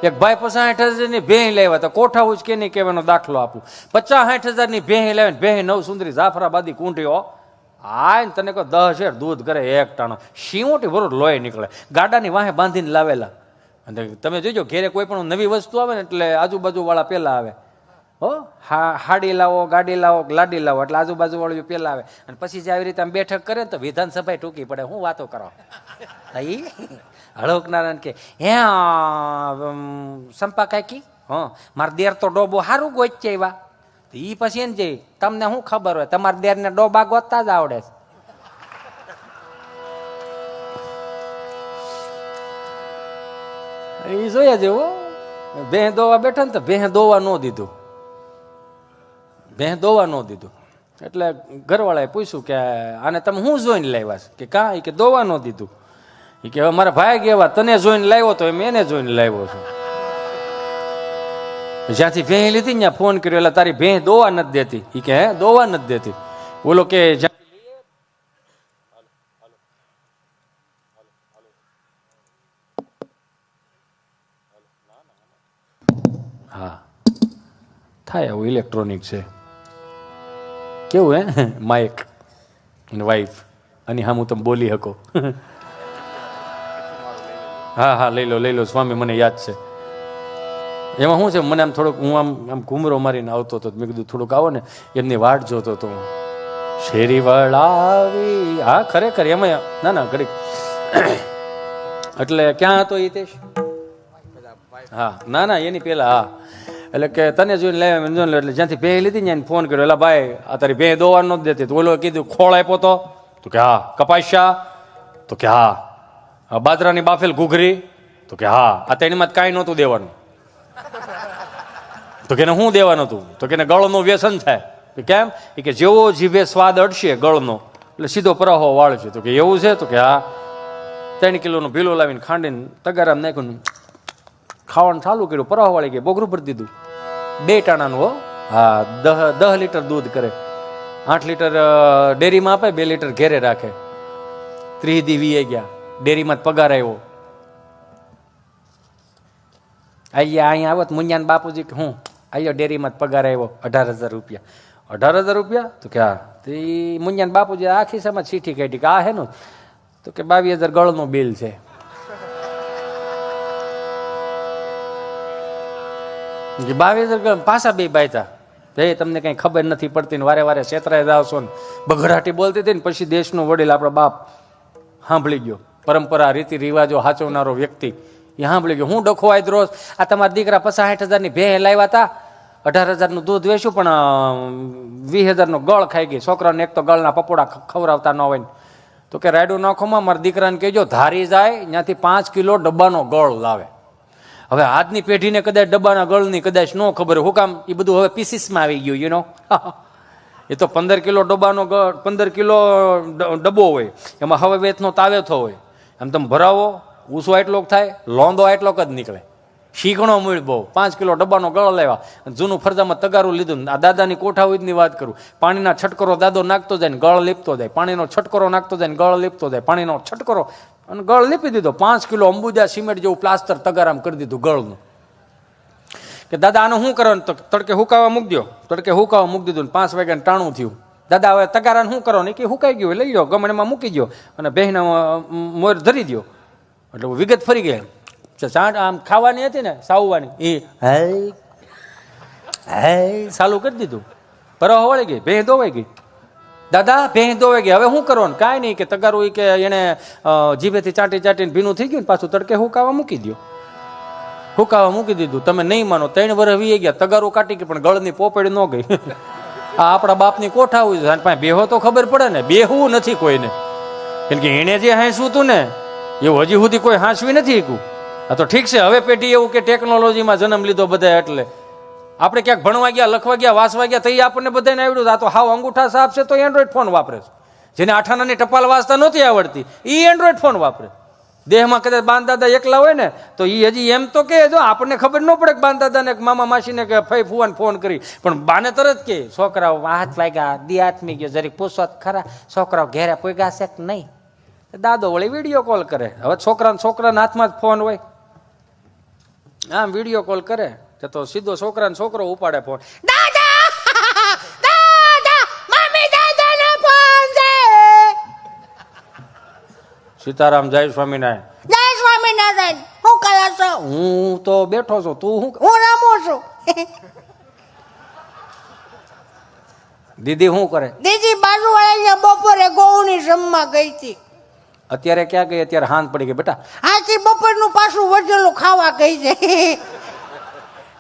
એક ભાઈ 50-60 હજારની ભેહ લાવ્યા હતા, કોઠા ઉચ કે નહીં કહેવાનો દાખલો આપું. 50-60 હજારની ભેહ લાવીને ભેહ નવ સુંદરી જાફરાબાદી કુંઠીઓ આ તને કહો 10 શેર દૂધ કરે એક ટાણો, શીવોટી ભરો લોહી નીકળે, ગાડાની વાહે બાંધીને લાવેલા. અને તમે જોજો ઘેરે કોઈ પણ નવી વસ્તુ આવે ને એટલે આજુબાજુ વાળા પેલા આવે, હો હાડી લાવો, ગાડી લાવો, લાડી લાવો, એટલે આજુબાજુ વાળું પેલા આવે. અને પછી જે આવી રીતે આમ બેઠક કરે ને તો વિધાનસભા ટૂંકી પડે. હું વાતો કરો હળોક નારાયણ કે હે સંપા કાકી, હા મારા દેર તો ડોબો સારું ગોચે એવા. એ પછી એને જઈ તમને શું ખબર હોય, તમારા દેર ને ડોબા ગોતતા જ આવડે. એ જોયા જેવું ભેહ દોવા બેઠા ને તો ભેહ દોવા ન દીધું, ભેહ દોવા ન દીધું. એટલે ઘરવાળાએ પૂછ્યું કે આને તમે શું જોઈને લાવ્યા છે? કે કાં? કે દોવા ન દીધું. એ કે હવે મારા ભાઈ કેવા તને જોઈને લાવ્યો તો એમ એને જોઈને લાવ્યો છું. જ્યાંથી ભેહ લીધી ત્યાં ફોન કર્યો, એટલે તારી ભેહ દોવા નથી દેતી. એ કે હે દોવા નથી દેતી? બોલો કે હા થાય આવું, ઇલેક્ટ્રોનિક છે. કેવું હે માઇક અને વાઈફ અને હા હું તમે બોલી શકો. હા હા લઈ લો સ્વામી, મને યાદ છે. એમાં શું છે, મને આમ થોડુંક હું આમ ઘૂમરો મારીને આવતો હતો, મેં કીધું થોડુંક આવો ને, એમની વાટ જોતો હતો હું. શેરી વળાવી, હા ખરેખર એમાં ના ઘડીક. એટલે ક્યાં હતો હિતેશ? હા ના એની પેલા. હા એટલે કે તને જોઈને લે, એટલે જ્યાંથી ભેહ લીધી ને એને ફોન કર્યો, એટલે ભાઈ આ તારી ભેહ દોવા ન દેતી. તો ઓલો કીધું ખોળ આપ્યો તો કે હા. કપાસ્યા તો કે હા. બાજરાની બાફેલ ઘૂઘરી તો કે હા. આ તેણીમાં કાંઈ નહોતું દેવાનું. તો કે શું દેવાનું હતું? તો કે ગળનું વ્યસન થાય. કેમ? કે જેવો જીભે સ્વાદ અડશે ગળનો એટલે સીધો પ્રવાહો વાળશે. તો કે એવું છે? તો કે હા. 3 કિલોનું ભીલું લાવીને ખાંડીને તગારામાં નાખ્યું, ખાવાનું ચાલુ કર્યું, પ્રવાહ વાળી ગઈ, બોગરું ભરી દીધું. 2 ટાણાનું હો. હા 10 લીટર દૂધ કરે. 8 લીટર ડેરીમાં આપે, 2 લીટર ઘેરે રાખે. 30 દી વીએ ગયા, ડેરીમાં પગાર આવ્યો. અહીંયા આવત મુંજાન બાપુજી કે હું આયો ડેરીમાં પગાર આવ્યો 18,000 રૂપિયા. 18,000 રૂપિયા? તો કે હા. તો એ મુંજાન બાપુજી આખી સમજ ચીઠી કાઢી કે આ હેનું? તો કે 22,000 ગળનું બિલ છે. કે 22,000 પાછા બે બાયતા. એ તમને કઈ ખબર નથી પડતી ને વારે વારે છેતરાઈ જાવ છો ને બઘરાટી બોલતી હતી ને. પછી દેશનો વડીલ આપણો બાપ સાંભળી ગયો, પરંપરા રીતિ રિવાજો સાચવનારો વ્યક્તિ, એ સાંભળી ગયો. હું ડખો આજ રોજ આ તમારા દીકરા 50-60 હજારની ભેહ લાવ્યા હતા, 18,000નું દૂધ વેચ્યું પણ 20,000નો ગળ ખાઈ ગઈ. છોકરાને એક તો ગળના પપોડા ખવડાવતા ન હોય. તો કે રાયડું નાખોમાં મારા દીકરાને કહેજો ધારી જાય ત્યાંથી 5 કિલો ડબ્બાનો ગળ લાવે. હવે આજની પેઢીને કદાચ ડબ્બાના ગળની કદાચ ન ખબર હોય. હું કામ? એ બધું હવે પીસીસમાં આવી ગયું, યુ નો. એ તો 15 કિલો ડબ્બાનો 15 કિલો ડબ્બો હોય, એમાં હવે વેચનો તાવેથો હોય. આમ તમે ભરાવો ઊંસો એટલો થાય, લોંદો એટલો જ નીકળે. શીખણો મૂળ બહુ. 5 કિલો ડબ્બાનો ગળ લેવા, જૂનું ફરજામાં તગારું લીધું. આ દાદાની કોઠાઓની વાત કરું, પાણીના છટકરો દાદો નાખતો જાય ને ગળ લીપતો જાય, પાણીનો છટકરો નાખતો જાય ને ગળ લીપતો જાય, પાણીનો છટકરો અને ગળ લીપી દીધો. 5 કિલો અંબુજા સિમેન્ટ જેવું પ્લાસ્ટર તગારામ કરી દીધું ગળનું. કે દાદા આનું શું કરવાનું? તો તડકે હુકાવા મૂકી દો. તડકે હુકાવા મૂકી દીધું. 5 વાગ્યાને ટાણું થયું. દાદા હવે તગારાને શું કરવાનું? કે હુકાઈ ગયું લઈ લો, ગમણમાં મૂકી દો અને બહેના મોર ધરી દો. એટલે વિગત ફરી ગયા. ચાટ આમ ખાવાની હતી ને સાવવાની, એ હે ચાલુ કરી દીધું. પરવા વળી ગઈ, ભેં ધોવાઈ ગઈ. દાદા ભેં ધોવાઈ ગઈ, હવે શું કરવાનું? કાંઈ નહીં, કે તગારું કે એને જીભેથી ચાટી ચાટીને ભીનું થઈ ગયું ને પાછું તડકે હુકાવા મૂકી દો. હુકાવા મૂકી દીધું. તમે નહીં માનો 3 વર્ષ વી ગયા, તગારું કાઢી ગઈ પણ ગળની પોપડી ન ગઈ. આ આપણા બાપની કોઠા હોય છે, બેહો તો ખબર પડે ને. બેહવું નથી કોઈને, કેમ કે એને જે હાંસવું હતું ને એવું હજી સુધી કોઈ હાંસવી નથી શક્યું. આ તો ઠીક છે, હવે પેઢી એવું કે ટેકનોલોજીમાં જન્મ લીધો બધા, એટલે આપણે ક્યાંક ભણવા ગયા, લખવા ગયા, વાંચવા ગયા તો આપણને બધાને આવડ્યું. આ તો હાવ અંગૂઠા સાફ છે તો એન્ડ્રોઈડ ફોન વાપરે છે. જેને આઠાનાની ટપાલ વાંચતા નહોતી આવડતી એ એન્ડ્રોઈડ ફોન વાપરે. દેહમાં કદાચ બાંદાદા એકલા હોય ને તો એ હજી એમ તો કે જો આપણને ખબર ન પડે કે બાંદાદાને મામા માસીને કે ફઈ ફુવાને ફોન કરી, પણ બાને તરત કે છોકરાઓ હાથ વાગ્યા, દી હાથમી ગયો, જરીક પૂછો ખરા છોકરાઓ ઘેરે પોગ્યા છે કે નહીં. દાદો વળી વિડીયો કોલ કરે. હવે છોકરાના હાથમાં જ ફોન હોય. આમ વિડીયો કોલ કરે તો સીધો છોકરાને છોકરો ઉપાડે ફોન. સીતારામ, જય સ્વામિનારાયણ. જય સ્વામિનારાયણ. હું કરે છો? હું તો બેઠો છું, તું શું? હું રમું છું. દીદી શું કરે? દીદી બાજુવાળા બપોરે ગોવણી જમવા ગઈ હતી. અત્યારે ક્યાં ગઈ? અત્યારે હાંજ પડી ગઈ બેટા. આથી બપોરનું પાછું વધેલું ખાવા ગઈ છે.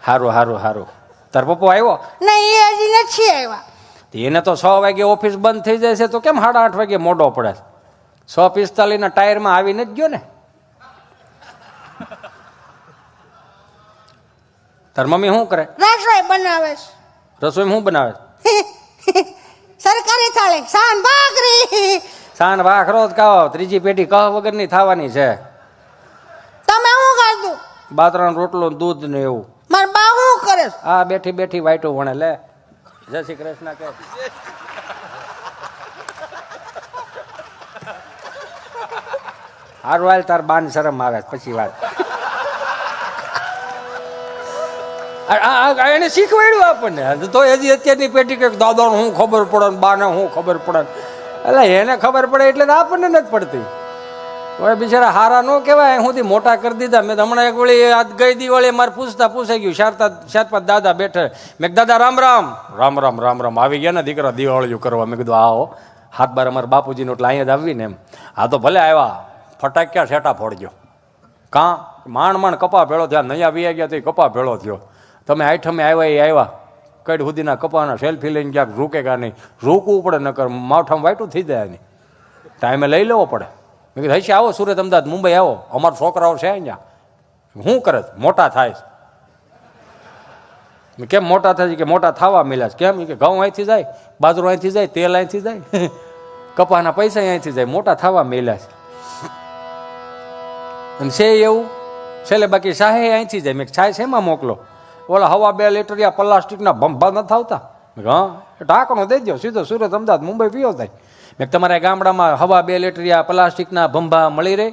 હારું હારું હારું. તાર પપ્પો આવ્યો? નહીં, એ હજી નથી આવ્યા. એને તો 6 વાગે ઓફિસ બંધ થઈ જાય છે તો કેમ 8:30 વાગે મોડો પડે? 6:45 ના ટાયરમાં આવીને જ ગયો ને. તાર મમ્મી શું કરે? રસોઈ બનાવે છે. રસોઈ શું બનાવે? સરકારી થાળી, સાન ભાખરી. સાન ભાખરો જ ખાઓ, ત્રીજી પેઢી કહ વગરની થવાની છે. તમે શું ખાધું? બાજરાનો રોટલો, દૂધ ને એવું. મારા બા શું કરે? આ બેઠી બેઠી વાઈટું વણે. લે, જય શ્રી કૃષ્ણ કે. હારું હાલ, તાર બાન શરમ આવે પછી વાત. એને શીખવાડ્યું આપણને તો હજી અત્યારની પેઢી કે દાદાને શું ખબર પડે, બાને શું ખબર પડે. એટલે એને ખબર પડે એટલે આપણને નથી પડતી. હવે બિચારા હારા ન કહેવાય, સુધી મોટા કરી દીધા. મેં હમણાં એક વળી ગઈ દિવાળી મારે પૂછાઈ ગયું, 4-5 દાદા બેઠે. મેં દાદા રામ રામ. રામ રામ રામ રામ. આવી ગયા ને દીકરા દિવાળીઓ કરવા. મેં કીધું આવો, હાથ બાર અમારા બાપુજીનો એટલે અહીંયા જ આવી ને એમ. હા તો ભલે આવ્યા, ફટાક્યા છેટા ફોડજો. કાં માંડ કપા ભેળો થયા, નયા વી ગયા તો કપા ભેળો થયો. તમે આઈઠમે આવ્યા એ આવ્યા, કઈ સુધીના કપાના સેલ્ફી લઈને ક્યાંક રૂકે કા નહીં. રૂકવું પડે, નકર માવઠામાં વાઈટું થઈ જાય નહીં. ટાઈમે લઈ લેવો પડે. મેં કીધું હશે આવો, સુરત અમદાવાદ મુંબઈ આવો, અમારા છોકરાઓ છે અહીંયા. શું કરે? મોટા થાય. કેમ મોટા થાય છે? કે મોટા થવા મળ્યા છે. કેમ? કે ઘઉં અહીંથી જાય, બાજરો અહીંથી જાય, તેલ અહીંથી જાય, કપાના પૈસા અહીંથી જાય, મોટા થવા મળ્યા છે. અને છે એવું છેલ્લે બાકી શાહે અહીંથી જાય. મેં છાય શેમાં મોકલો? ઓલા 2.5 લીટરિયા પ્લાસ્ટિકના ભંભા નથી આવતા? હા, ઢાંકણો દઈ દો, સીધો સુરત અમદાવાદ મુંબઈ પીઓ થાય. મેં તમારા ગામડામાં 2.5 લીટરિયા પ્લાસ્ટિકના ભંભા મળી રહે?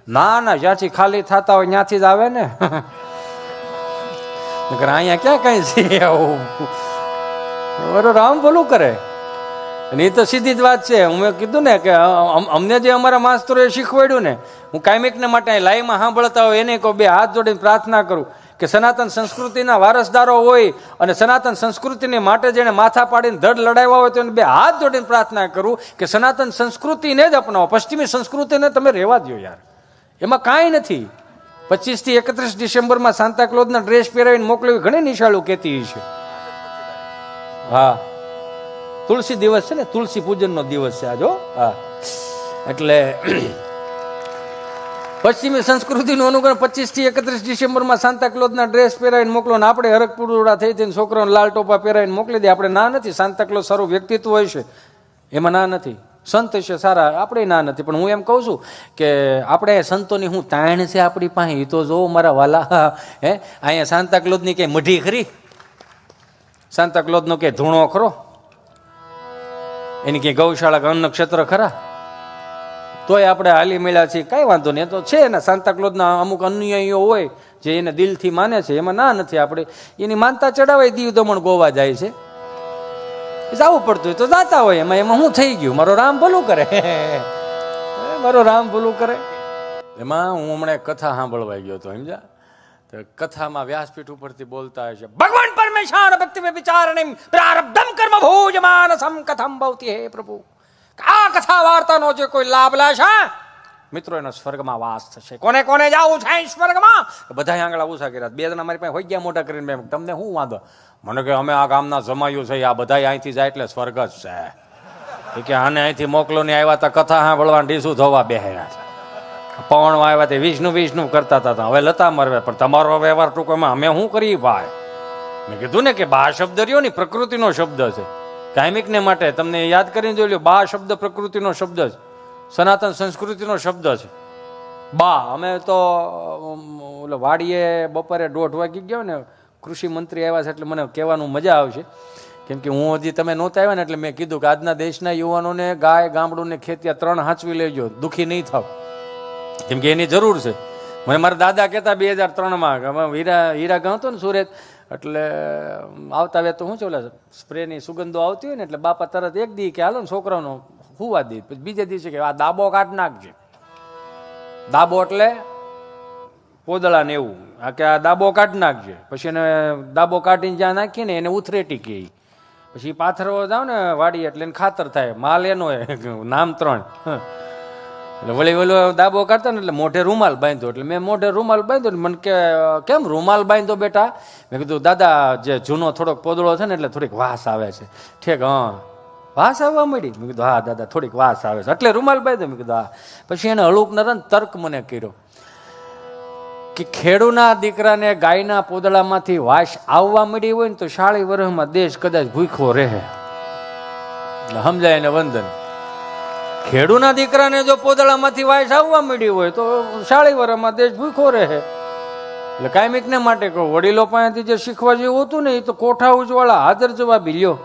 ના ના, જ્યાંથી ખાલી થતા હોય ત્યાંથી જ આવે ને. અહીંયા ક્યાં કઈ છે આવું? રામ ભલું કરે. અને એ તો સીધી જ વાત છે. હું કીધું ને કે અમને જે અમારા માસ્તરોએ શીખવાડ્યું ને, હું કાયમિકને માટે લાઈવમાં સાંભળતા હોય એને કહું, 2 હાથ જોડીને પ્રાર્થના કરું કે સનાતન સંસ્કૃતિના વારસદારો હોય અને સનાતન સંસ્કૃતિને માટે જેને માથા પાડીને ધડ લડાવ્યા હોય તો એને 2 હાથ જોડીને પ્રાર્થના કરું કે સનાતન સંસ્કૃતિને જ અપનાવો. પશ્ચિમી સંસ્કૃતિને તમે રહેવા દો યાર, એમાં કાંઈ નથી. 25 થી 31 ડિસેમ્બરમાં સાન્તાક્લોઝના ડ્રેસ પહેરાવીને મોકલવી ઘણી નિશાળો કહેતી છે. હા, તુલસી દિવસ છે ને, તુલસી પૂજનનો દિવસ છે આજો. હા, એટલે પશ્ચિમી સંસ્કૃતિનું અનુકરણ 25 થી 31 ડિસેમ્બરમાં સાન્તાક્લોઝના ડ્રેસ પહેરાવીને મોકલો ને આપણે હરકપુરડા થઈ જઈને છોકરાઓને લાલ ટોપા પહેરાવીને મોકલી દે. આપણે ના નથી. સાન્તાક્લોઝ સારું વ્યક્તિત્વ હોય છે, એમાં ના નથી. સંત છે સારા, આપણે ના નથી. પણ હું એમ કહું છું કે આપણે સંતોની હું તાણ છે આપણી પાસે, એ તો જો મારા વાલા. હે, અહીંયા સાન્તાક્લોઝની કંઈ મઢી ખરી? સાન્તાક્લોઝનો કે ધૂણો ખરો? એની કંઈ ગૌશાળા કે અન્ન નક્ષત્ર ખરા? તોય આપણે હાલી મળ્યા છીએ, કાંઈ વાંધો નહીં. તો છે ને સાન્તાક્લોઝના અમુક અનુયાયીઓ હોય જે એને દિલથી માને છે, એમાં ના નથી. આપણે એની માનતા ચડાવાય દીવ દમણ ગોવા જાય છે, જવું પડતું હોય તો જાતા હોય. એમાં હું થઈ ગયું? મારો રામ ભલું કરે, મારો રામ ભલું કરે. એમાં હું હમણાં કથા સાંભળવા ગયો હતો, સમજા? તો કથામાં વ્યાસપીઠ ઉપરથી બોલતા હોય છે, ભગવાન પરમેશ્વર ભક્તિ મે વિચારણિમ પ્રારબ્ધમ કર્મ ભોજમાનસમ કથમ ભવતી. હે પ્રભુ, આ કથા વાર્તાનો જે કોઈ લાભ લેશે મિત્રો એનો સ્વર્ગમાં વાસ થશે. કોને કોને જાવું છે સ્વર્ગમાં? બધા આંગળા ઊંચા કર્યા. 2 જણા મારી પાસે હોય ગયા મોટા કરીને, તમને શું વાંધો? મને કે અમે આ ગામના જમાયું છે, આ બધા અહીંથી જાય એટલે સ્વર્ગ જ છે. કે આને અહીંથી મોકલો ને આવ્યા હતા કથા સાંભળવા, ડીસું ધોવા બેહ્યા છે. પવણમાં આવ્યા તે વિષ્ણુ વિષ્ણુ કરતા હતા, હવે લતા મરવે. પણ તમારો વ્યવહાર ટૂંકમાં અમે શું કરીએ ભાઈ? મેં કીધું ને કે બા શબ્દ રહ્યો ને પ્રકૃતિનો શબ્દ છે. કાયમિકને માટે તમને યાદ કરીને જોઈ લો, બા શબ્દ પ્રકૃતિનો શબ્દ છે, સનાતન સંસ્કૃતિનો શબ્દ છે. બા, અમે તો ઓલો વાડીએ બપોરે 1:30 વાગી ગયો ને, કૃષિ મંત્રી આવ્યા છે એટલે મને કહેવાનું મજા આવશે. કેમ કે હું હજી તમે નહોતા આવ્યા ને એટલે મેં કીધું કે આજના દેશના યુવાનોને ગાય ગામડું ને ખેતી 3 હાંચવી લેજો, દુઃખી નહીં થાવ, કેમ કે એની જરૂર છે. મને મારા દાદા કહેતા 2003માં હીરા ગણતો ને સુરત, એટલે આવતા આવે તો શું છે ઓલા સ્પ્રેની સુગંધો આવતી હોય ને એટલે બાપા તરત એક દી કે હાલો ને છોકરાનો હુવા દી, પછી બીજે દિવસે કે આ દાબો કાઢ નાખજે. દાબો એટલે પોદળા ને એવું, આ કે આ દાબો કાઢ નાખજે. પછી એને દાબો કાઢીને જ્યાં નાખીએ ને એને ઉથરેટી કહે. પછી પાથરવા જાવ ને વાડી એટલે એને ખાતર થાય, માલ એનો નામ 3. એટલે વળી વળી દાબો કાઢતા ને એટલે મોઢે રૂમાલ બાંધ્યો. એટલે મેં મોઢે રૂમાલ બાંધ્યો ને મને કે કેમ રૂમાલ બાંધ્યો બેટા? મેં કીધું દાદા જે જૂનો થોડોક પોદળો છે ને એટલે થોડીક વાસ આવે છે. ઠીક, હા વાસ આવવા મળી? મેં કીધું હા દાદા થોડીક વાસ આવે છે એટલે રૂમાલ બાંધ્યો. મેં કીધું હા. પછી એને હળુક નરન તર્ક મને કર્યો કે ખેડૂના દીકરાને ગાયના પોદળામાંથી વાસ આવવા મળી હોય ને તો 40 વર્ષમાં દેશ કદાચ ભૂખ્યો રહે. સમજાય ને વંદન? ખેડૂના દીકરાને જો પોદળામાંથી વાસ આવવા મળી હોય તો 40 વર્ષમાં દેશ ભૂખ્યો રહે. એટલે કાયમિકને માટે કહું, વડીલો પાસેથી જે શીખવા જેવું હતું ને એ તો કોઠા ઉજવાળા હાજર જવાબી લ્યો.